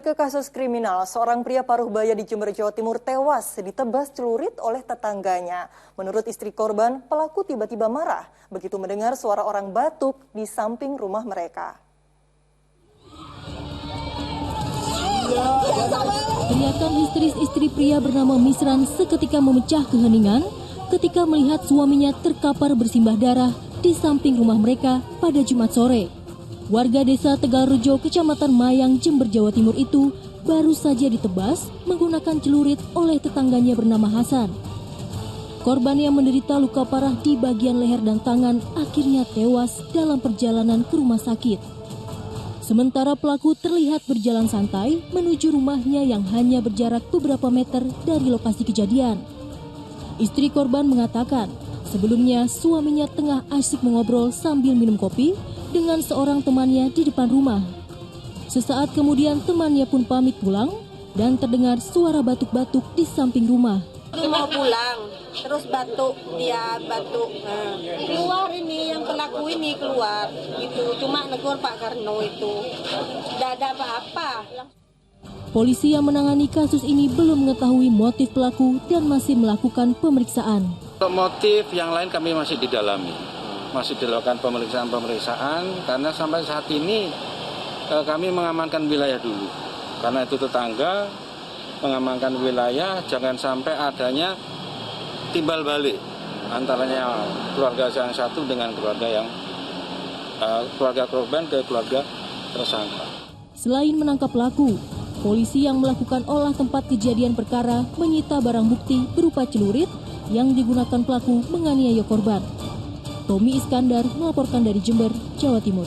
Ke kasus kriminal, seorang pria paruh baya di Jember, Jawa Timur tewas ditebas celurit oleh tetangganya. Menurut istri korban, pelaku tiba-tiba marah begitu mendengar suara orang batuk di samping rumah mereka. Teriakan histeris istri pria bernama Misran seketika memecah keheningan ketika melihat suaminya terkapar bersimbah darah di samping rumah mereka pada Jumat sore. Warga desa Tegalrejo, Kecamatan Mayang, Jember, Jawa Timur itu baru saja ditebas menggunakan celurit oleh tetangganya bernama Hasan. Korban yang menderita luka parah di bagian leher dan tangan akhirnya tewas dalam perjalanan ke rumah sakit. Sementara pelaku terlihat berjalan santai menuju rumahnya yang hanya berjarak beberapa meter dari lokasi kejadian. Istri korban mengatakan, sebelumnya suaminya tengah asyik mengobrol sambil minum kopi dengan seorang temannya di depan rumah. Sesaat kemudian temannya pun pamit pulang dan terdengar suara batuk-batuk di samping rumah. Mau pulang, terus batuk, dia batuk. Keluar ini, yang pelaku ini keluar. Gitu. Cuma negur Pak Karno itu. Tidak ada apa-apa. Polisi yang menangani kasus ini belum mengetahui motif pelaku dan masih melakukan pemeriksaan. Untuk motif yang lain kami masih didalami. Masih dilakukan pemeriksaan karena sampai saat ini kami mengamankan wilayah dulu. Karena itu tetangga mengamankan wilayah, jangan sampai adanya timbal balik antaranya keluarga yang satu dengan keluarga korban ke keluarga tersangka. Selain menangkap pelaku, polisi yang melakukan olah tempat kejadian perkara menyita barang bukti berupa celurit yang digunakan pelaku menganiaya korban. Tommy Iskandar melaporkan dari Jember, Jawa Timur.